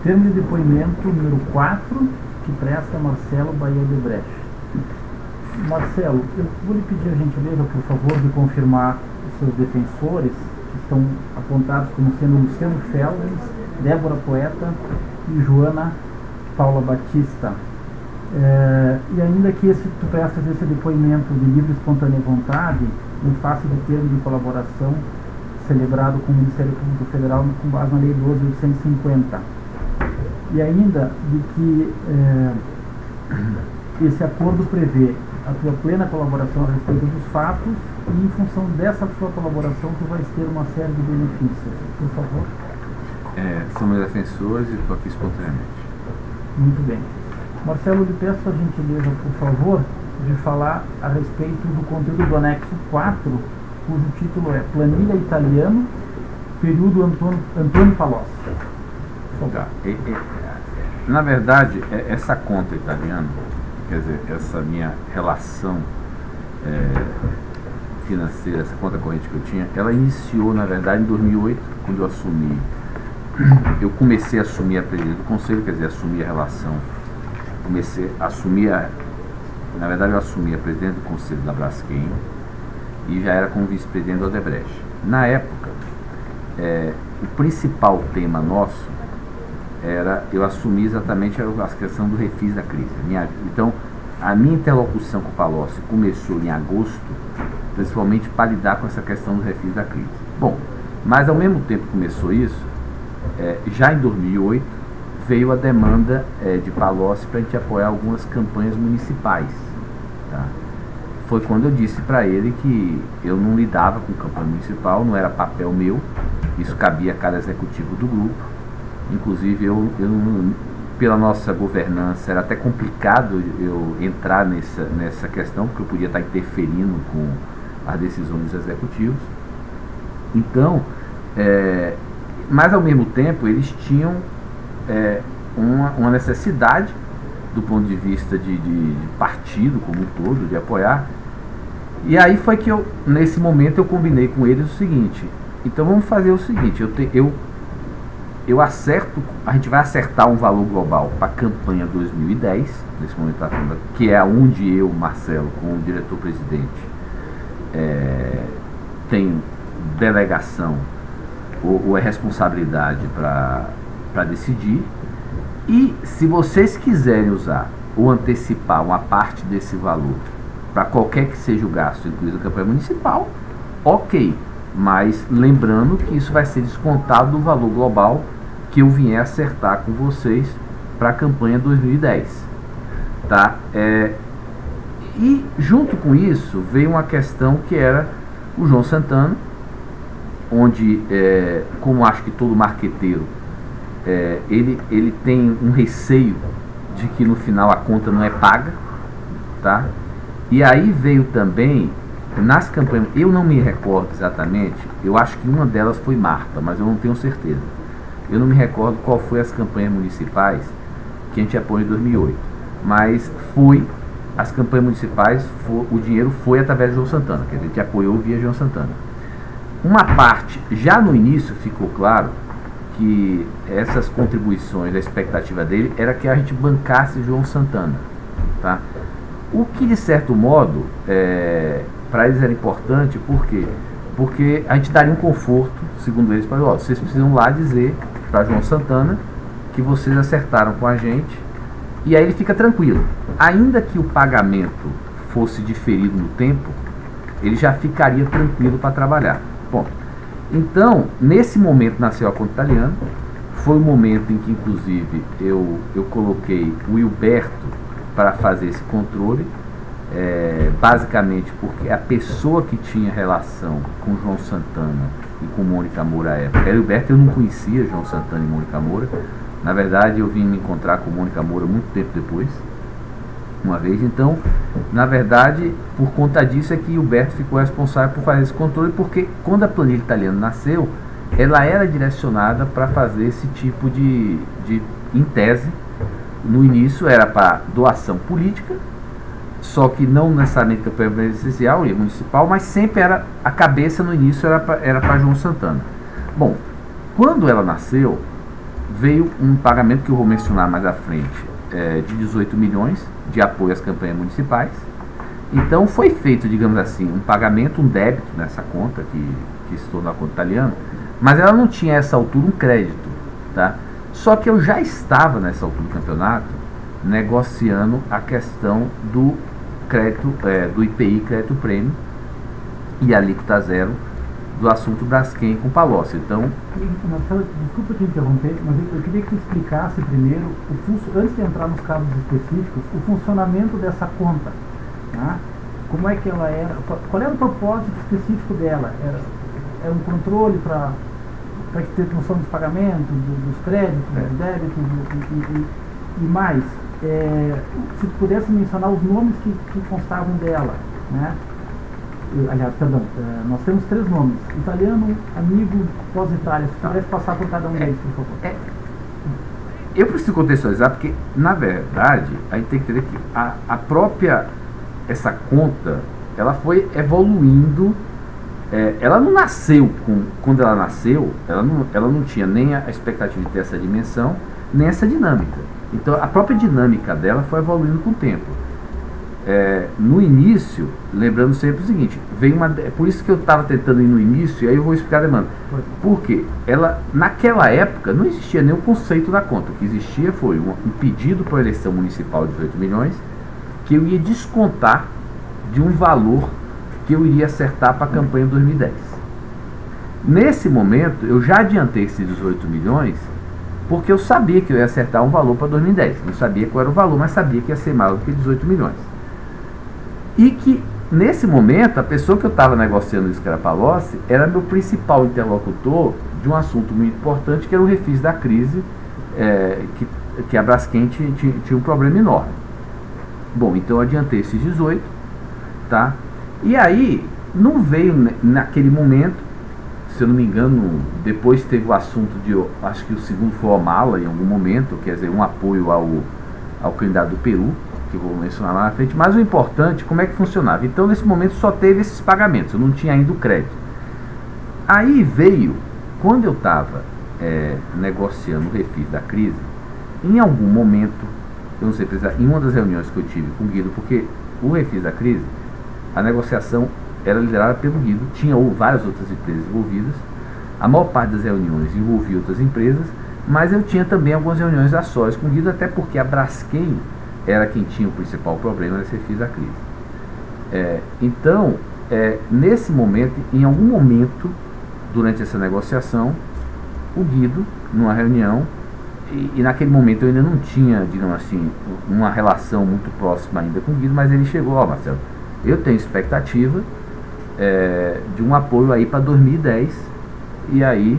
Termo de depoimento número 4, que presta Marcelo Baia de Brecht. Marcelo, eu vou lhe pedir a gentileza, por favor, de confirmar os seus defensores, que estão apontados como sendo Luciano Feldes, Débora Poeta e Joana Paula Batista. E ainda que tu prestas esse depoimento de livre e espontânea vontade, em face do termo de colaboração celebrado com o Ministério Público Federal com base na Lei 12.850. E ainda de que esse acordo prevê a tua plena colaboração a respeito dos fatos e, em função dessa sua colaboração, tu vais ter uma série de benefícios. Por favor. São meus defensores e estou aqui espontaneamente. Muito bem. Marcelo, lhe peço a gentileza, por favor, de falar a respeito do conteúdo do anexo 4, cujo título é Planilha Italiano, período Antônio Palocci. Tá. Na verdade, essa conta italiana, quer dizer, essa minha relação financeira, essa conta corrente que eu tinha, ela iniciou, na verdade, em 2008, quando eu comecei a assumir a presidência do conselho, quer dizer, assumir a relação, na verdade eu assumi a presidente do conselho da Braskem e já era como vice-presidente do Odebrecht. Na época, o principal tema nosso eu assumi exatamente a questão do refis da crise. Então, a minha interlocução com o Palocci começou em agosto, principalmente para lidar com essa questão do refis da crise. Bom, mas ao mesmo tempo que começou isso, já em 2008, veio a demanda de Palocci para a gente apoiar algumas campanhas municipais. Tá? Foi quando eu disse para ele que eu não lidava com campanha municipal, não era papel meu, isso cabia a cada executivo do grupo. Inclusive, pela nossa governança, era até complicado eu entrar nessa questão, porque eu podia estar interferindo com as decisões dos executivos. Então, mas ao mesmo tempo, eles tinham uma necessidade, do ponto de vista de partido como um todo, de apoiar. E aí foi que nesse momento, eu combinei com eles o seguinte: então vamos fazer o seguinte, a gente vai acertar um valor global para a campanha 2010, nesse momento que é onde eu, Marcelo, como diretor-presidente, tenho delegação ou responsabilidade para decidir. E se vocês quiserem usar ou antecipar uma parte desse valor para qualquer que seja o gasto, inclusive a campanha municipal, ok. Mas lembrando que isso vai ser descontado do valor global que eu vier acertar com vocês para a campanha 2010. Tá? E junto com isso veio uma questão que era o João Santana, onde, como acho que todo marqueteiro, ele tem um receio de que no final a conta não é paga. Tá? E aí veio também nas campanhas, eu não me recordo exatamente, eu acho que uma delas foi Marta, mas eu não tenho certeza. Eu não me recordo qual foi as campanhas municipais que a gente apoiou em 2008, mas as campanhas municipais, o dinheiro foi através de João Santana, quer dizer, a gente apoiou via João Santana. Uma parte, já no início ficou claro que essas contribuições, a expectativa dele era que a gente bancasse João Santana. Tá? O que, de certo modo, para eles era importante, por quê? Porque a gente daria um conforto, segundo eles, para vocês precisam lá dizer para João Santana que vocês acertaram com a gente, e aí ele fica tranquilo. Ainda que o pagamento fosse diferido no tempo, ele já ficaria tranquilo para trabalhar. Bom, então, nesse momento nasceu a conta italiana, foi o momento em que, inclusive, eu coloquei o Hilberto para fazer esse controle, basicamente porque a pessoa que tinha relação com João Santana e com Mônica Moura à época era o Hilberto. Eu não conhecia João Santana e Mônica Moura. Na verdade, eu vim me encontrar com Mônica Moura muito tempo depois, uma vez. Então, na verdade, por conta disso é que o Hilberto ficou responsável por fazer esse controle, porque quando a planilha italiana nasceu, ela era direcionada para fazer esse tipo em tese, no início era para doação política, só que não necessariamente campanha presidencial e municipal, mas sempre era, a cabeça no início era para João Santana. Bom, quando ela nasceu, veio um pagamento que eu vou mencionar mais à frente, de 18 milhões de apoio às campanhas municipais. Então foi feito, digamos assim, um pagamento, um débito nessa conta que estou na conta italiana, mas ela não tinha a essa altura um crédito, tá? Só que eu já estava nessa altura do campeonato negociando a questão do crédito, do IPI crédito prêmio e a alíquota zero do assunto Braskem com Palocci. Então, Marcelo, desculpa te interromper, mas eu queria que tu explicasse primeiro, antes de entrar nos casos específicos, o funcionamento dessa conta. Tá? Como é que ela era? Qual era o propósito específico dela? Era um controle para ter noção dos pagamentos, dos créditos, dos débitos e mais. Se pudesse mencionar os nomes que constavam dela, né? Aliás, perdão, nós temos 3 nomes: italiano, amigo, pós-Itália. Se pudesse passar por cada um deles, por favor. Eu preciso contextualizar porque, na verdade, a gente tem que entender que a própria, essa conta, ela foi evoluindo. Ela não nasceu quando ela nasceu, ela não tinha nem a expectativa de ter essa dimensão, nem essa dinâmica. Então, a própria dinâmica dela foi evoluindo com o tempo. No início, lembrando sempre o seguinte, por isso que eu estava tentando ir no início, e aí eu vou explicar a demanda. Porque naquela época não existia nenhum conceito da conta. O que existia foi um pedido para a eleição municipal de 18 milhões, que eu ia descontar de um valor que eu iria acertar para a campanha de 2010. Nesse momento, eu já adiantei esses 18 milhões, porque eu sabia que eu ia acertar um valor para 2010. Não sabia qual era o valor, mas sabia que ia ser maior do que 18 milhões. E que, nesse momento, a pessoa que eu estava negociando isso, que era Palocci, era meu principal interlocutor de um assunto muito importante, que era o refis da crise, que a Braskem tinha um problema enorme. Bom, então eu adiantei esses 18, tá? E aí, não veio naquele momento, se eu não me engano, depois teve o assunto acho que o segundo foi o Mala em algum momento, quer dizer, um apoio ao candidato do Peru, que eu vou mencionar lá na frente, mas o importante, como é que funcionava? Então, nesse momento, só teve esses pagamentos, eu não tinha ainda o crédito. Aí veio, quando eu estava negociando o refis da crise, em algum momento, eu não sei precisar, em uma das reuniões que eu tive com o Guido, porque o refis da crise, a negociação era liderada pelo Guido, tinha várias outras empresas envolvidas, a maior parte das reuniões envolvia outras empresas, mas eu tinha também algumas reuniões a sós com o Guido, até porque a Braskem era quem tinha o principal problema nesse refis da crise. Então, nesse momento, em algum momento, durante essa negociação, o Guido, numa reunião, e naquele momento eu ainda não tinha, digamos assim, uma relação muito próxima ainda com o Guido, mas ele chegou: Marcelo, eu tenho expectativa de um apoio aí para 2010, e aí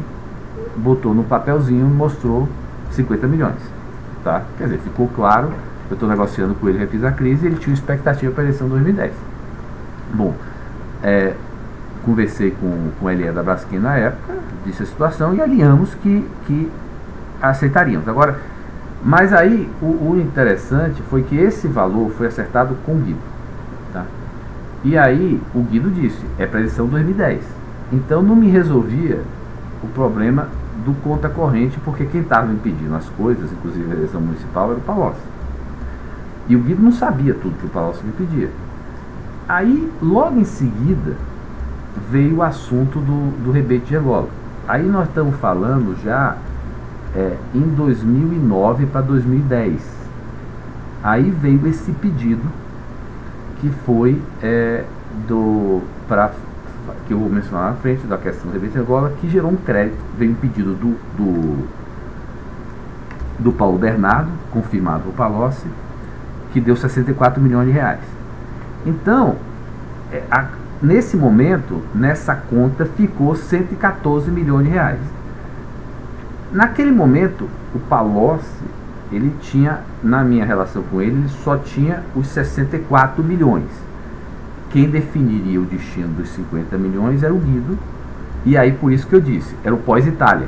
botou no papelzinho, mostrou 50 milhões, tá? Quer dizer, ficou claro, eu estou negociando com ele, refis a crise, e ele tinha expectativa para a eleição de 2010. Bom, conversei com a Elia da Braskem na época, disse a situação, e alinhamos que aceitaríamos. Agora, mas aí o interessante foi que esse valor foi acertado com o Guido, tá? E aí o Guido disse, para a eleição 2010. Então não me resolvia o problema do conta corrente, porque quem estava impedindo as coisas, inclusive a eleição municipal, era o Palocci. E o Guido não sabia tudo que o Palocci me pedia. Aí, logo em seguida, veio o assunto do rebate de Angola. Aí nós estamos falando já em 2009 para 2010. Aí veio esse pedido, que foi que eu vou mencionar na frente, da questão do rebate de Angola, que gerou um crédito. Veio um pedido do Paulo Bernardo, confirmado por Palocci, que deu 64 milhões de reais. Então, nesse momento, nessa conta ficou 114 milhões de reais. Naquele momento, o Palocci, ele tinha, na minha relação com ele só tinha os 64 milhões. Quem definiria o destino dos 50 milhões era o Guido, e aí por isso que eu disse, era o pós-Itália.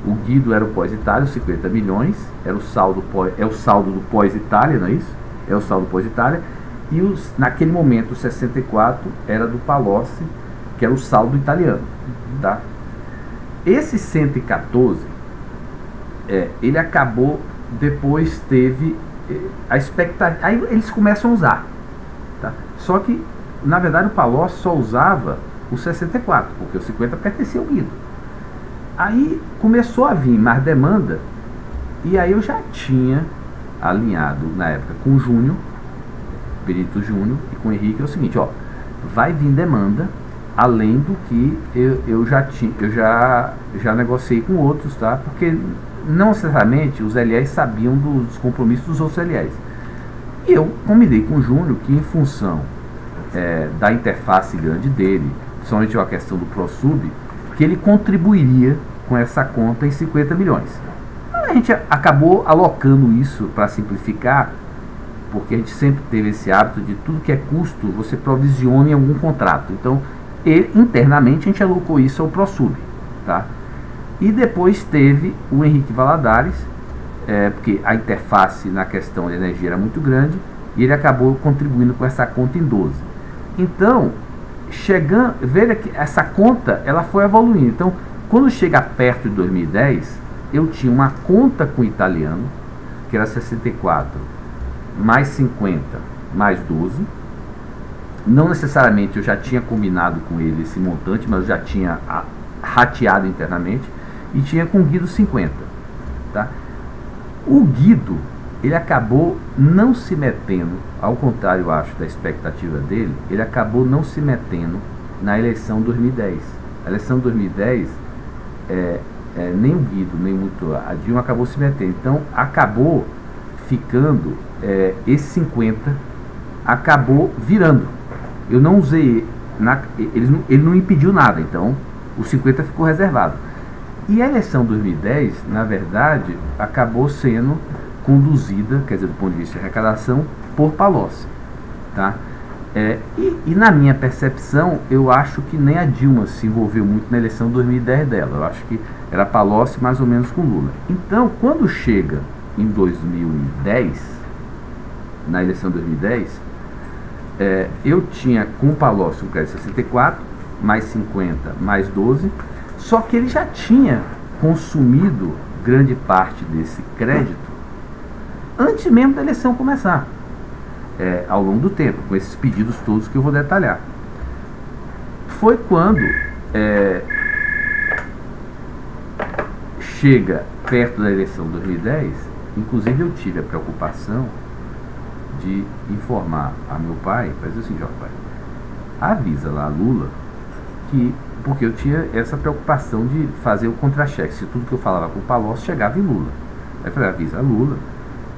O Guido era o pós-Itália, os 50 milhões, era o saldo do pós-Itália, não é isso? É o saldo pós-Itália. E naquele momento, os 64 era do Palocci, que era o saldo italiano. Tá? Esses 114, ele acabou, depois teve a expectativa, aí eles começam a usar, tá? Só que, na verdade, o Palocci só usava o 64, porque o 50 pertencia ao Guido. Aí começou a vir mais demanda, e aí eu já tinha alinhado, na época, com o Júnior, Benito Júnior, e com o Henrique, é o seguinte, ó, vai vir demanda, além do que eu já negociei com outros, tá? Porque não necessariamente os LEs sabiam dos compromissos dos outros LEs. E eu combinei com o Júnior que, em função da interface grande dele, somente a questão do ProSub, que ele contribuiria com essa conta em 50 milhões. A gente acabou alocando isso para simplificar, porque a gente sempre teve esse hábito de tudo que é custo, você provisiona em algum contrato. Então, internamente, a gente alocou isso ao ProSub, tá? E depois teve o Henrique Valadares, porque a interface na questão de energia era muito grande, e ele acabou contribuindo com essa conta em 12. Então, veja que essa conta ela foi evoluindo. Então, quando chega perto de 2010, eu tinha uma conta com o italiano, que era 64, mais 50, mais 12. Não necessariamente eu já tinha combinado com ele esse montante, mas eu já tinha rateado internamente. E tinha com o Guido 50. Tá? O Guido, ele acabou não se metendo, ao contrário, eu acho, da expectativa dele, ele acabou não se metendo na eleição 2010. A eleição 2010, nem o Guido, nem muito a Dilma acabou se metendo. Então, acabou ficando, esse 50 acabou virando. Eu não usei, ele não impediu nada, então o 50 ficou reservado. E a eleição 2010, na verdade, acabou sendo conduzida, quer dizer, do ponto de vista de arrecadação, por Palocci, tá? E na minha percepção, eu acho que nem a Dilma se envolveu muito na eleição 2010 dela. Eu acho que era Palocci mais ou menos com Lula. Então, quando chega em 2010, na eleição 2010, eu tinha com o Palocci um crédito 64, mais 50, mais 12, só que ele já tinha consumido grande parte desse crédito antes mesmo da eleição começar, ao longo do tempo, com esses pedidos todos que eu vou detalhar. Foi quando chega perto da eleição de 2010, inclusive eu tive a preocupação de informar a meu pai, para dizer assim, ó, pai, avisa lá a Lula que, porque eu tinha essa preocupação de fazer o contra-cheque, se tudo que eu falava com o Palocci chegava em Lula. Aí eu falei, avisa a Lula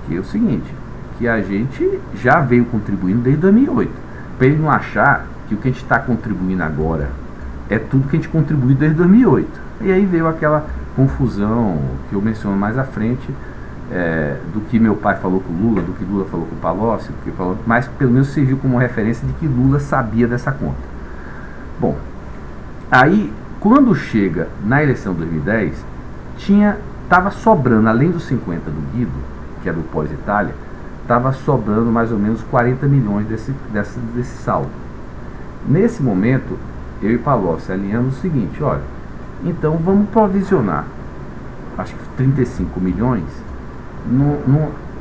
que é o seguinte, que a gente já veio contribuindo desde 2008, para ele não achar que o que a gente está contribuindo agora é tudo que a gente contribuiu desde 2008. E aí veio aquela confusão que eu menciono mais à frente, do que meu pai falou com o Lula, do que Lula falou com o Palocci, mas pelo menos serviu como referência de que Lula sabia dessa conta. Bom, aí quando chega na eleição de 2010, estava sobrando, além dos 50 do Guido, que é do pós-Itália, estava sobrando mais ou menos 40 milhões desse saldo. Nesse momento, eu e Palocci alinhamos o seguinte, olha, então vamos provisionar, acho que 35 milhões,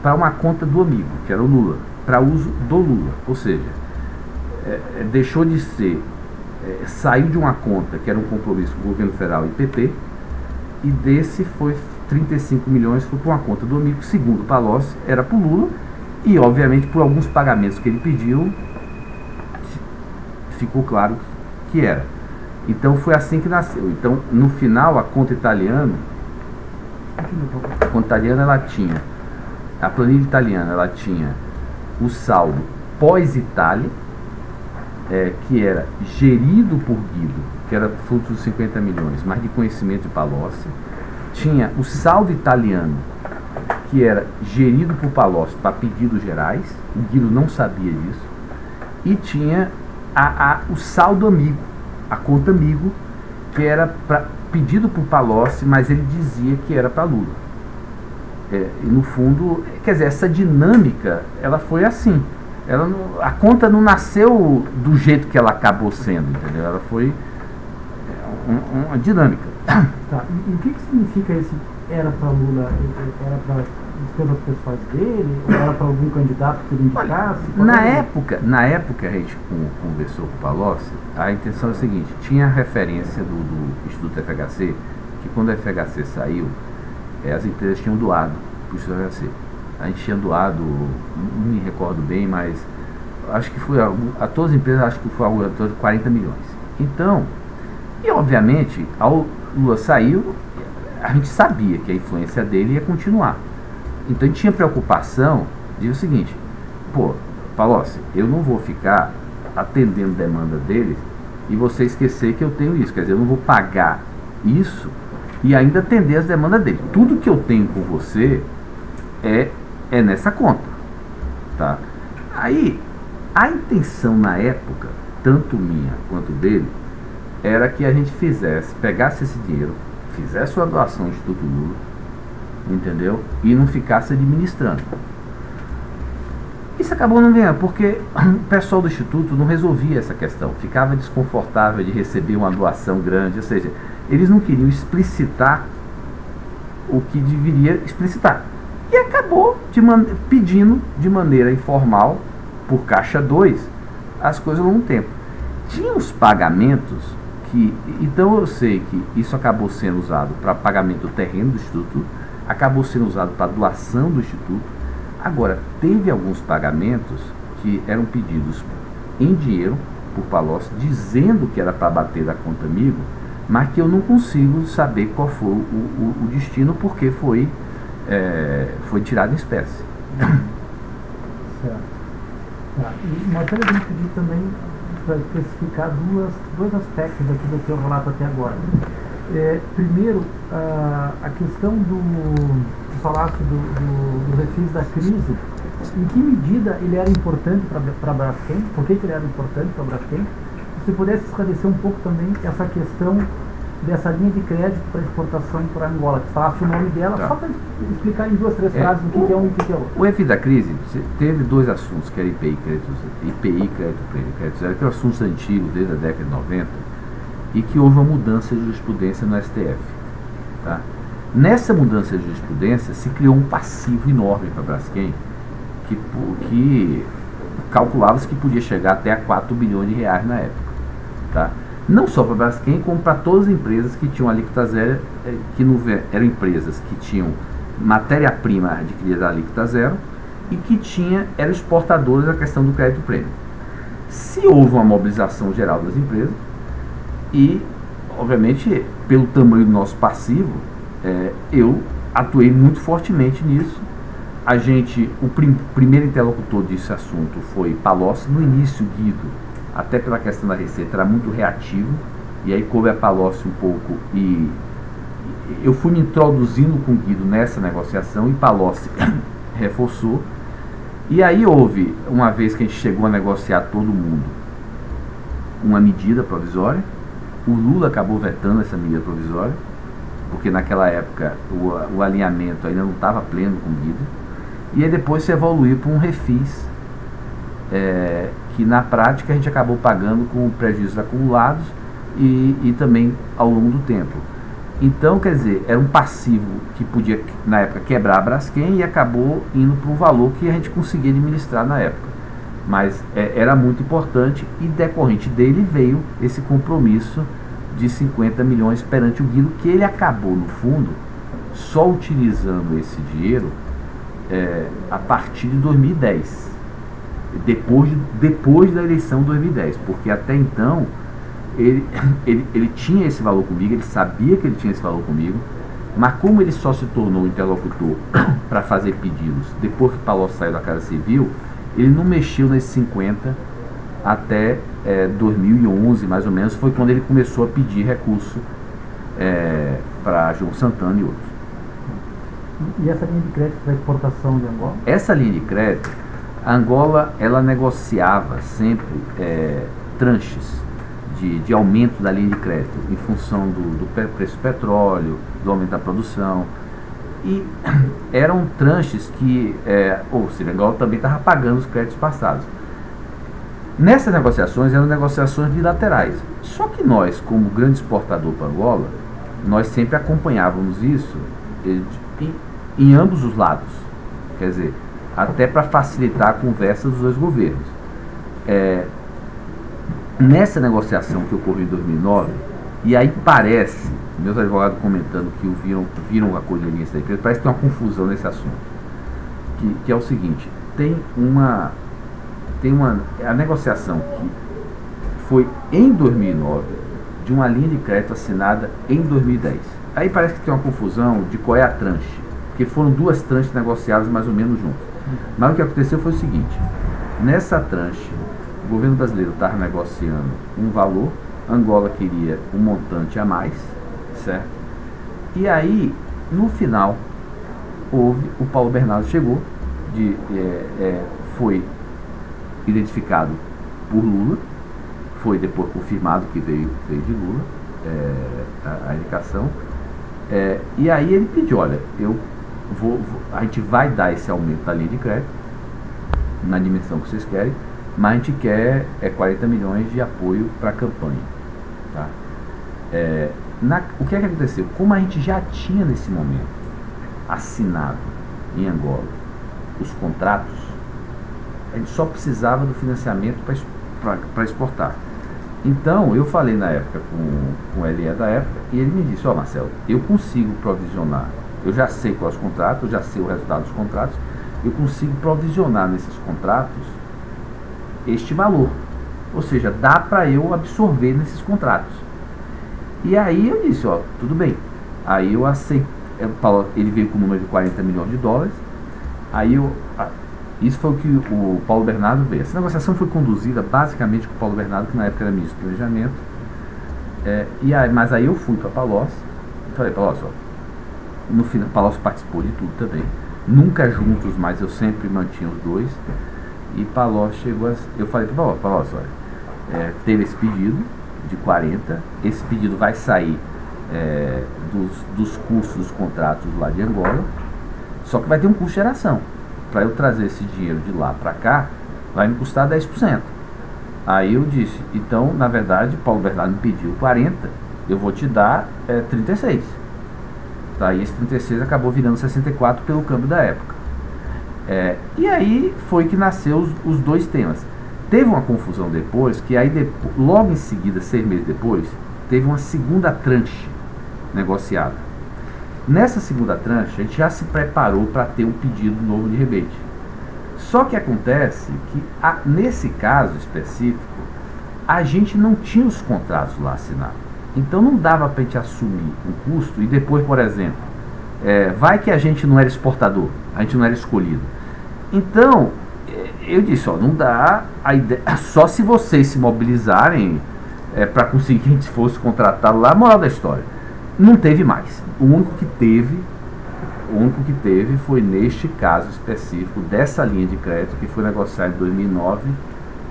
para uma conta do amigo, que era o Lula, para uso do Lula. Ou seja, deixou de ser, saiu de uma conta que era um compromisso com o governo federal e PP, e desse foi 35 milhões foi para uma conta do amigo, segundo Palocci, era para o Lula, e obviamente por alguns pagamentos que ele pediu, ficou claro que era. Então foi assim que nasceu. Então no final a conta italiana, ela tinha, a planilha italiana, ela tinha o saldo pós-Itália, que era gerido por Guido, que era fruto dos 50 milhões, mas de conhecimento de Palocci. Tinha o saldo italiano, que era gerido por Palocci para pedidos gerais, o Guido não sabia disso, e tinha o saldo amigo, a conta amigo, que era pedido por Palocci, mas ele dizia que era para Lula. E no fundo, quer dizer, essa dinâmica, ela foi assim. A conta não nasceu do jeito que ela acabou sendo, entendeu? Ela foi uma dinâmica. Tá. E o que significa esse era para Lula, era para despesas pessoais dele, ou era para algum candidato que ele indicasse? Na época a gente conversou com o Palocci, a intenção é a seguinte: tinha a referência do Instituto FHC, que quando a FHC saiu, as empresas tinham doado para o Instituto FHC. A gente tinha doado, não me recordo bem, mas acho que foi a todas as empresas, acho que foi algo de 40 milhões. Então, e obviamente, ao Lula saiu, a gente sabia que a influência dele ia continuar. Então a gente tinha preocupação de o seguinte: pô, Palocci, eu não vou ficar atendendo demanda deles e você esquecer que eu tenho isso. Quer dizer, eu não vou pagar isso e ainda atender as demandas dele. Tudo que eu tenho com você é nessa conta, tá? Aí, a intenção na época, tanto minha quanto dele, era que a gente pegasse esse dinheiro, fizesse uma doação ao Instituto Lula, entendeu? E não ficasse administrando. Isso acabou não ganhando, porque o pessoal do Instituto não resolvia essa questão, ficava desconfortável de receber uma doação grande, ou seja, eles não queriam explicitar o que deveria explicitar. E acabou pedindo de maneira informal, por caixa 2, as coisas ao longo do tempo. Tinha os pagamentos que, então eu sei que isso acabou sendo usado para pagamento do terreno do Instituto, acabou sendo usado para doação do Instituto. Agora, teve alguns pagamentos que eram pedidos em dinheiro por Palocci, dizendo que era para bater da conta amigo, mas que eu não consigo saber qual foi o destino, porque foi tirado em espécie. Certo. Tá. E Marcelo, eu pedi também para especificar dois aspectos aqui do teu relato até agora. Primeiro, a questão do falasse do refis da crise, em que medida ele era importante para a Braskem, por que ele era importante para a Braskem? Se pudesse esclarecer um pouco também essa questão dessa linha de crédito para exportação para Angola, que falasse o nome dela, tá, só para explicar em 2, 3 frases o que é um e o que é outro. O refis da crise teve 2 assuntos, que era IPI, crédito zero, que eram assuntos antigos desde a década de 90, e que houve uma mudança de jurisprudência no STF. Tá? Nessa mudança de jurisprudência se criou um passivo enorme para a Braskem, que calculava-se que podia chegar até a 4 bilhões de reais na época. Tá? Não só para a Braskem, como para todas as empresas que tinham alíquota zero, que não eram empresas que tinham matéria-prima adquirida a alíquota zero e que eram exportadoras da questão do crédito prêmio. Se houve uma mobilização geral das empresas, e, obviamente, pelo tamanho do nosso passivo, eu atuei muito fortemente nisso. O primeiro interlocutor desse assunto foi Palocci. No início, Guido, até pela questão da receita, era muito reativo, e aí coube a Palocci um pouco, e eu fui me introduzindo com o Guido nessa negociação, e Palocci reforçou. E aí houve, uma vez que a gente chegou a negociar todo mundo, uma medida provisória. O Lula acabou vetando essa medida provisória, porque naquela época o alinhamento ainda não estava pleno com o Guido. E aí depois se evoluiu para um refis, que na prática a gente acabou pagando com prejuízos acumulados e também ao longo do tempo. Então, quer dizer, era um passivo que podia, na época, quebrar a Braskem, e acabou indo para um valor que a gente conseguia administrar na época. Mas era muito importante, e decorrente dele veio esse compromisso de 50 milhões perante o Guido, que ele acabou, no fundo, só utilizando esse dinheiro a partir de 2010, depois da eleição de 2010, porque até então ele tinha esse valor comigo, ele sabia que ele tinha esse valor comigo, mas como ele só se tornou interlocutor para fazer pedidos depois que o Palocci saiu da Casa Civil, ele não mexeu nesses 50 até 2011, mais ou menos, foi quando ele começou a pedir recurso para João Santana e outros. E essa linha de crédito para exportação de Angola? Essa linha de crédito, a Angola, ela negociava sempre tranches de aumento da linha de crédito, em função do preço do petróleo, do aumento da produção. E eram tranches que, ou seja, a Angola também estava pagando os créditos passados. Nessas negociações eram negociações bilaterais. Só que nós, como grande exportador para Angola, nós sempre acompanhávamos isso em ambos os lados. Quer dizer, até para facilitar a conversa dos dois governos. Nessa negociação que ocorreu em 2009, e aí parece, meus advogados comentando que viram a colheria da empresa, parece que tem uma confusão nesse assunto, que é o seguinte: a negociação que foi em 2009 de uma linha de crédito assinada em 2010. Aí parece que tem uma confusão de qual é a tranche, porque foram duas tranches negociadas mais ou menos juntas. Mas o que aconteceu foi o seguinte: nessa tranche, o governo brasileiro estava negociando um valor, Angola queria um montante a mais, certo? E aí, no final, o Paulo Bernardo chegou, foi identificado por Lula, foi depois confirmado que veio de Lula, a indicação, e aí ele pediu: olha, a gente vai dar esse aumento da linha de crédito na dimensão que vocês querem, mas a gente quer 40 milhões de apoio para a campanha. Tá? O que é que aconteceu? Como a gente já tinha nesse momento assinado em Angola os contratos, a gente só precisava do financiamento para exportar. Então eu falei na época com o LE da época, e ele me disse: Marcelo, eu consigo provisionar, eu já sei quais os contratos, eu já sei o resultado dos contratos, eu consigo provisionar nesses contratos este valor, ou seja, dá para eu absorver nesses contratos. E aí eu disse: tudo bem. Aí eu aceitei, ele veio com o número de 40 milhões de dólares, aí isso foi o que o Paulo Bernardo veio. Essa negociação foi conduzida basicamente com o Paulo Bernardo, que na época era ministro do Planejamento, mas aí eu fui para Palocci e falei: Palocci, no final, Palocci participou de tudo também, nunca juntos, mas eu sempre mantinha os dois. E Palocci chegou eu falei para Palocci: olha, teve esse pedido de 40, esse pedido vai sair dos custos dos contratos lá de Angola, só que vai ter um custo de geração. Para eu trazer esse dinheiro de lá para cá, vai me custar 10%. Aí eu disse: então, na verdade, Paulo Bernardo me pediu 40, eu vou te dar 36. Tá? E esse 36 acabou virando 64 pelo câmbio da época. E aí foi que nasceu os dois temas. Teve uma confusão depois, que aí logo em seguida, 6 meses depois, teve uma segunda tranche negociada. Nessa segunda tranche, a gente já se preparou para ter um pedido novo de rebate. Só que acontece que, nesse caso específico, a gente não tinha os contratos lá assinados. Então não dava para a gente assumir o custo e depois, por exemplo, vai que a gente não era exportador, a gente não era escolhido. Então, eu disse: não dá, a ideia, só se vocês se mobilizarem para conseguir que a gente fosse contratado lá. Moral da história, não teve mais. O único que teve foi neste caso específico dessa linha de crédito, que foi negociada em 2009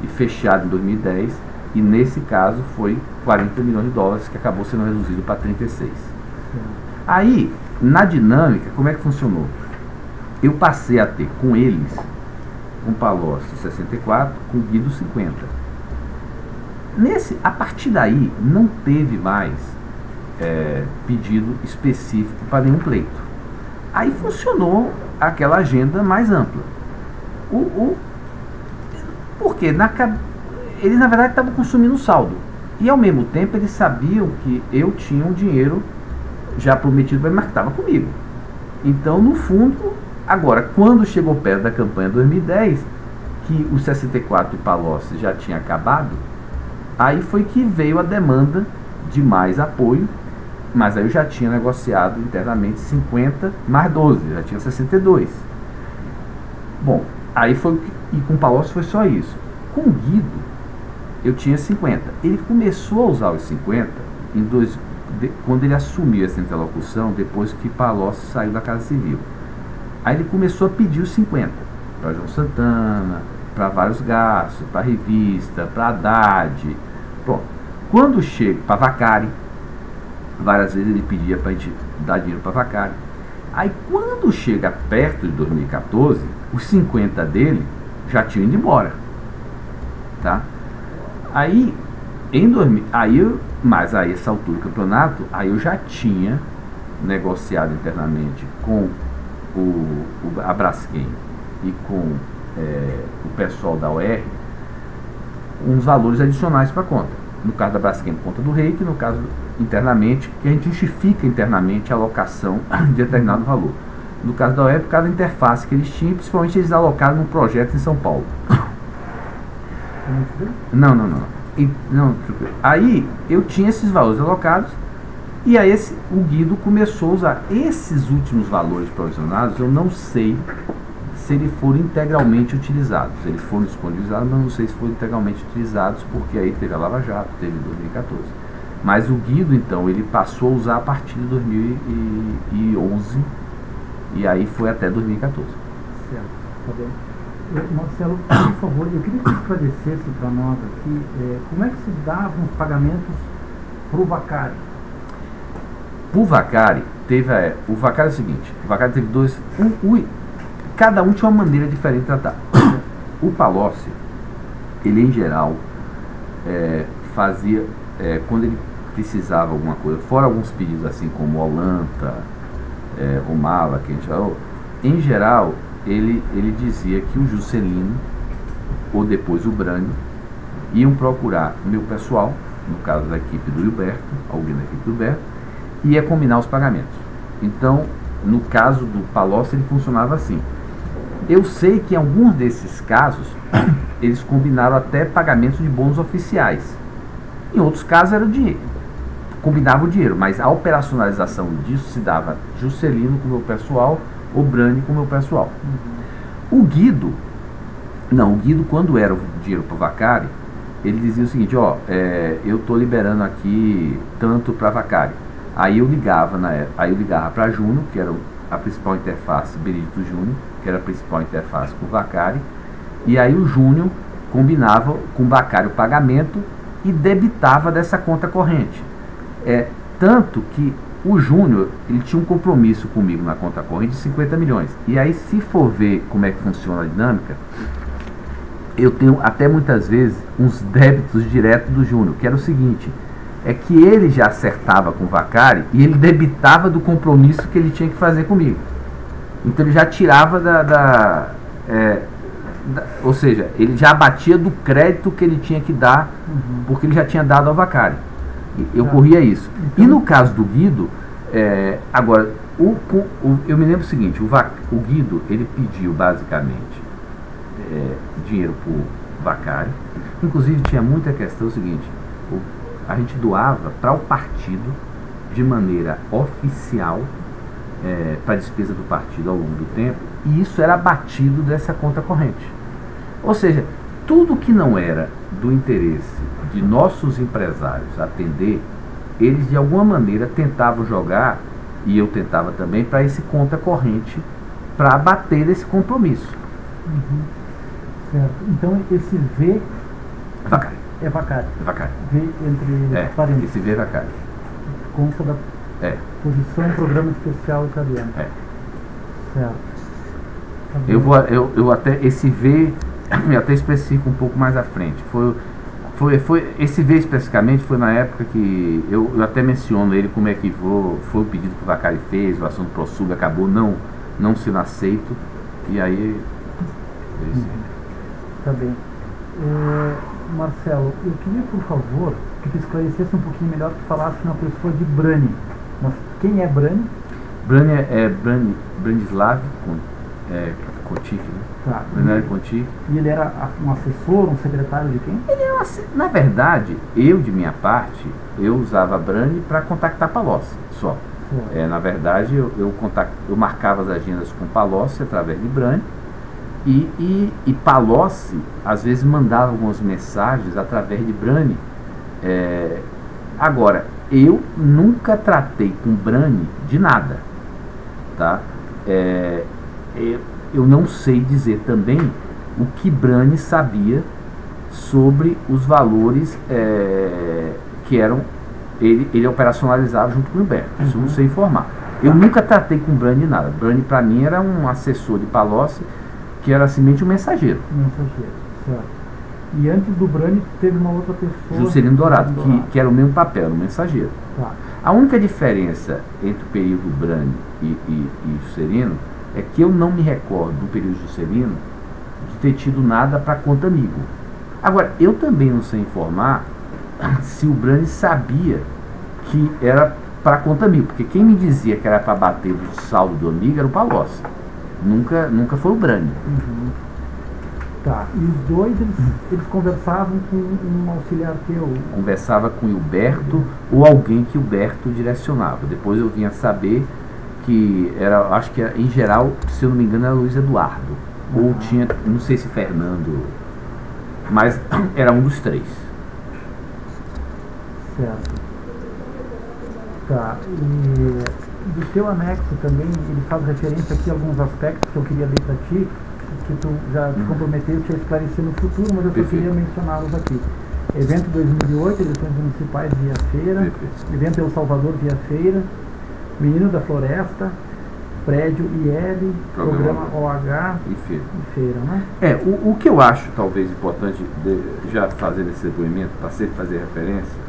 e fechada em 2010, e nesse caso foi 40 milhões de dólares, que acabou sendo reduzido para 36. Aí, na dinâmica, como é que funcionou? Eu passei a ter com eles, com Palocci 64, com Guido 50. A partir daí, não teve mais pedido específico para nenhum pleito. Aí funcionou aquela agenda mais ampla. Porque eles na verdade estavam consumindo saldo. E ao mesmo tempo eles sabiam que eu tinha um dinheiro já prometido, mas que estava comigo. Então, no fundo, agora, quando chegou perto da campanha 2010, que o 64 de Palocci já tinha acabado, aí foi que veio a demanda de mais apoio. Mas aí eu já tinha negociado internamente 50 mais 12, já tinha 62. Bom, aí foi, e com o Palocci foi só isso. Com o Guido, eu tinha 50. Ele começou a usar os 50 quando ele assumiu essa interlocução, depois que Palocci saiu da Casa Civil. Aí ele começou a pedir os 50 para João Santana, para vários gastos, para revista, para Haddad. Pronto. Quando chega para Vacari, várias vezes ele pedia para a gente dar dinheiro para Vacari. Aí quando chega perto de 2014, os 50 dele já tinham ido embora. Tá? Mas aí essa altura do campeonato, aí eu já tinha negociado internamente com a Braskem e com o pessoal da OR uns valores adicionais para a conta. No caso da Braskem, por conta do REIC, no caso internamente, que a gente justifica internamente a alocação de determinado valor. No caso da OR, por causa da interface que eles tinham, principalmente eles alocaram num projeto em São Paulo. Não. Aí eu tinha esses valores alocados e aí o Guido começou a usar esses últimos valores provisionados. Eu não sei se eles foram integralmente utilizados. Eles foram disponibilizados, mas não sei se foram integralmente utilizados, porque aí teve a Lava Jato, teve 2014. Mas o Guido, então, ele passou a usar a partir de 2011 e aí foi até 2014. Certo, tá bem. Marcelo, por favor, eu queria que você esclarecesse para nós aqui como é que se davam os pagamentos para o Vacari. Para o Vacari, o Vacari é o seguinte, o Vacari teve dois, cada um tinha uma maneira diferente de tratar. O Palocci, ele em geral fazia, quando ele precisava alguma coisa, fora alguns pedidos assim como o Olanta, o Mala, que a gente falou, em geral, ele dizia que o Juscelino, ou depois o Brani, iam procurar o meu pessoal, no caso da equipe do Gilberto, alguém da equipe do Gilberto, e ia combinar os pagamentos. Então, no caso do Palocci, ele funcionava assim. Eu sei que em alguns desses casos, eles combinaram até pagamentos de bônus oficiais. Em outros casos era o dinheiro. Combinava o dinheiro, mas a operacionalização disso se dava Juscelino com o meu pessoal, o Brani com o meu pessoal. O Guido, quando era o dinheiro para o Vacari, ele dizia o seguinte, eu estou liberando aqui tanto para Vacari. Aí eu ligava para Júnior, que era a principal interface, Benedito Júnior, que era a principal interface com o Vacari, e aí o Júnior combinava com o Vacari o pagamento e debitava dessa conta corrente. Tanto que o Júnior, ele tinha um compromisso comigo na conta corrente de 50 milhões. E aí, se for ver como é que funciona a dinâmica, eu tenho até muitas vezes uns débitos diretos do Júnior, que era o seguinte, é que ele já acertava com o Vacari e ele debitava do compromisso que ele tinha que fazer comigo. Então ele já tirava ou seja, ele já abatia do crédito que ele tinha que dar, porque ele já tinha dado ao Vacari. Eu corria isso. Então, e no caso do Guido, agora, eu me lembro o seguinte, o Guido, ele pediu basicamente dinheiro para o Vacari. Inclusive tinha muita questão o seguinte, a gente doava para o partido de maneira oficial para a despesa do partido ao longo do tempo, e isso era abatido dessa conta corrente. Ou seja, tudo que não era do interesse de nossos empresários atender, eles de alguma maneira tentavam jogar, e eu tentava também, para esse conta corrente, para abater esse compromisso. Certo. Então esse V Vacari. É Vacari. V entre parênteses. Esse V é Vacari. Consta da posição Programa Especial Italiano. Certo. Tá, eu até esse V eu até especifico um pouco mais à frente. Esse V especificamente foi na época que eu até menciono ele como é que foi o pedido que o Vacari fez, o assunto ProSub acabou não sendo aceito, e aí tá bem. Marcelo, eu queria, por favor, que tu esclarecesse um pouquinho melhor, que falasse uma pessoa de Brani. Mas quem é Brani? Brani é Branislav Contic, né? Tá. Branislav Contic. E ele era um assessor, um secretário de quem? Ele era na verdade, de minha parte, eu usava Brani para contactar Palocci só. Na verdade, eu marcava as agendas com Palocci através de Brani, e Palocci às vezes mandava algumas mensagens através de Brani. Agora, eu nunca tratei com Brani de nada, tá? Eu não sei dizer também o que Brani sabia sobre os valores que eram ele operacionalizava junto com o Humberto. Isso eu não sei informar. Eu nunca tratei com Brani de nada. Brani para mim era um assessor de Palocci, que era simplesmente um mensageiro. Certo. E antes do Brani teve uma outra pessoa. Juscelino Dourado, que era o mesmo papel, era um mensageiro. Tá. A única diferença entre o período Brani e Juscelino é que eu não me recordo do período Juscelino de ter tido nada para conta amigo. Agora, eu também não sei informar se o Brani sabia que era para conta amigo, porque quem me dizia que era para bater o saldo do amigo era o Palocci. Nunca foi o Brani. Tá, e os dois, eles conversavam com um auxiliar teu? Conversava com o Hilberto ou alguém que o Hilberto direcionava. Depois eu vinha saber que era, acho que era, em geral, se eu não me engano, era Luiz Eduardo. Ou tinha, não sei se Fernando, mas era um dos três. Certo. Tá, e do teu anexo também, ele faz referência aqui a alguns aspectos que eu queria ler para ti, que tu já te comprometeu a esclarecer no futuro, mas eu só queria mencioná-los aqui. Evento 2008, eleições municipais via feira. Perfeito. Evento El Salvador via feira. Menino da Floresta, prédio IL, programa OH e feira, né? O que eu acho talvez importante já fazer esse depoimento, para sempre fazer referência,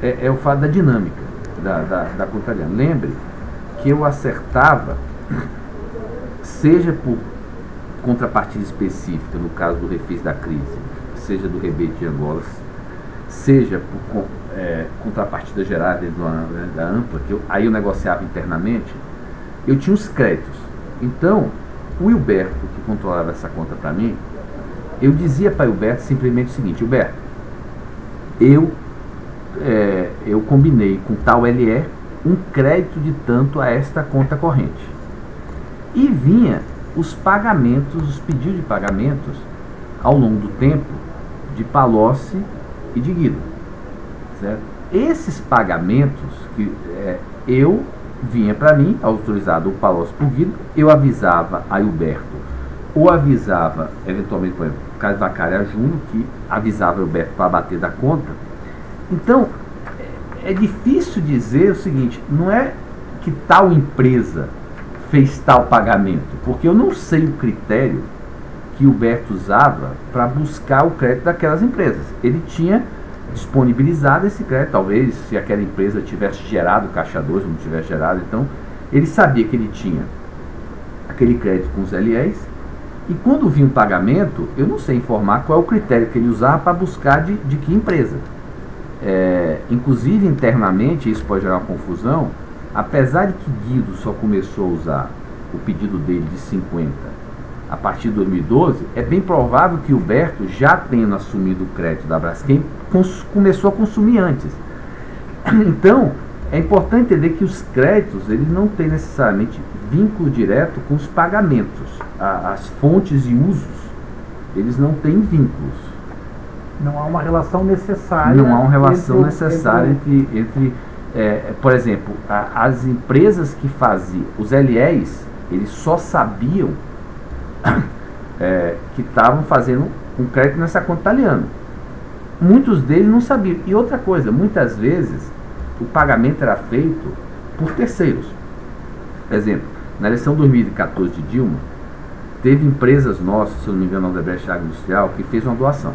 é o fato da dinâmica da Contariana. Lembre que eu acertava, seja por contrapartida específica, no caso do refis da crise, seja do rebate de Angolas, seja por contrapartida gerada dentro da AMPA, aí eu negociava internamente, eu tinha os créditos. Então, o Hilberto, que controlava essa conta para mim, eu dizia para o Hilberto simplesmente o seguinte: Hilberto, eu combinei com tal LE um crédito de tanto a esta conta corrente. E vinha os pagamentos, os pedidos de pagamentos ao longo do tempo de Palocci e de Guido, certo? Esses pagamentos que eu vinha para mim, autorizado o Palocci por Guido, eu avisava a Hilberto, ou avisava eventualmente, por exemplo, o Carlos Vacaria Júnior, que avisava a Hilberto para bater da conta. Então, é difícil dizer o seguinte: não é que tal empresa fez tal pagamento, porque eu não sei o critério que o Hilberto usava para buscar o crédito daquelas empresas. Ele tinha disponibilizado esse crédito, talvez se aquela empresa tivesse gerado caixa 2 ou não tivesse gerado, então ele sabia que ele tinha aquele crédito com os LEs, e quando vinha um pagamento, eu não sei informar qual é o critério que ele usava para buscar de que empresa. Inclusive internamente, isso pode gerar uma confusão, apesar de que Guido só começou a usar o pedido dele de 50 a partir de 2012, é bem provável que o Hilberto, já tendo assumido o crédito da Braskem, começou a consumir antes. Então, é importante entender que os créditos, eles não têm necessariamente vínculo direto com os pagamentos. As fontes e usos, eles não têm vínculos. Não há uma relação necessária. Não há uma relação necessária entre por exemplo, as empresas que faziam os LEs, eles só sabiam que estavam fazendo um crédito nessa conta italiana. Muitos deles não sabiam. E outra coisa, muitas vezes o pagamento era feito por terceiros. Por exemplo, na eleição 2014 de Dilma, teve empresas nossas, se eu não me engano, a Odebrecht Agroindustrial, que fez uma doação.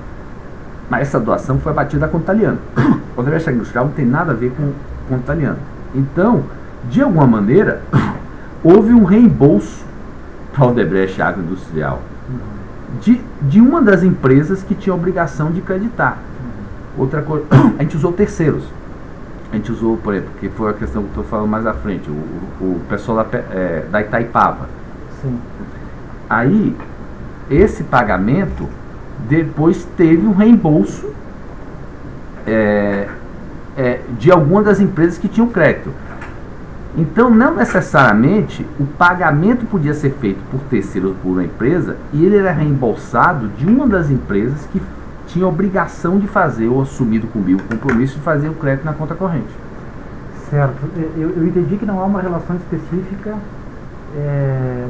Mas essa doação foi abatida com o italiano. A Odebrecht Agroindustrial não tem nada a ver com o italiano. Então, de alguma maneira, houve um reembolso para a Odebrecht Agroindustrial de uma das empresas que tinha a obrigação de creditar. Outra coisa, a gente usou terceiros. A gente usou, por exemplo, que foi a questão que eu estou falando mais à frente, o pessoal da Itaipava. Sim. Aí, esse pagamento depois teve um reembolso de alguma das empresas que tinham crédito. Então, não necessariamente o pagamento podia ser feito por terceiros por uma empresa e ele era reembolsado de uma das empresas que tinha a obrigação de fazer ou assumido comigo o compromisso de fazer o crédito na conta corrente. Certo. Eu entendi que não há uma relação específica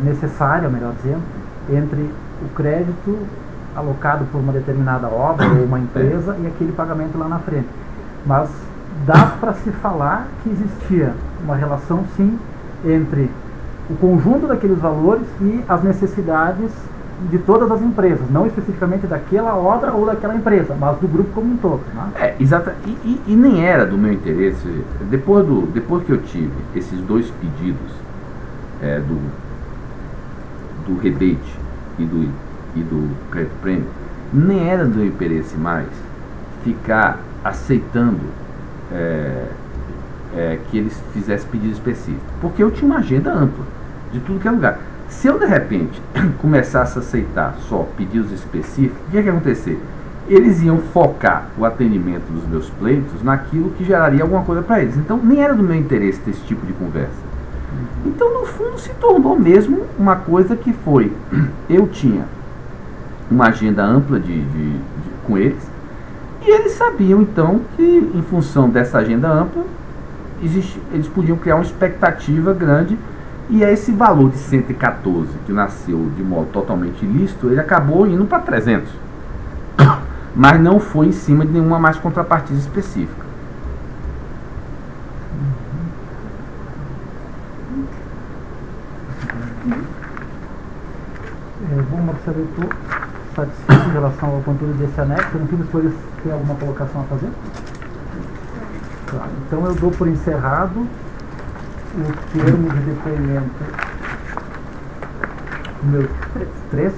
necessária, melhor dizendo, entre o crédito alocado por uma determinada obra ou uma empresa e aquele pagamento lá na frente. Mas dá para se falar que existia uma relação, sim, entre o conjunto daqueles valores e as necessidades de todas as empresas, não especificamente daquela obra ou daquela empresa, mas do grupo como um todo. Né? Exato. E nem era do meu interesse, depois que eu tive esses dois pedidos do rebate e do crédito prêmio, nem era do meu interesse mais ficar aceitando que eles fizessem pedido específico, porque eu tinha uma agenda ampla de tudo que é lugar. Se eu de repente começasse a aceitar só pedidos específicos, o que ia acontecer? Eles iam focar o atendimento dos meus pleitos naquilo que geraria alguma coisa para eles. Então nem era do meu interesse ter esse tipo de conversa. Então no fundo se tornou mesmo uma coisa que foi, eu tinha uma agenda ampla com eles, e eles sabiam então que em função dessa agenda ampla eles podiam criar uma expectativa grande. E esse valor de 114, que nasceu de modo totalmente ilícito, ele acabou indo para 300. Mas não foi em cima de nenhuma mais contrapartida específica. Bom, Marcelo, eu estou satisfeito em relação ao conteúdo desse anexo. Eu não sei se vocês têm alguma colocação a fazer. Claro. Então eu dou por encerrado o termo de depoimento número 3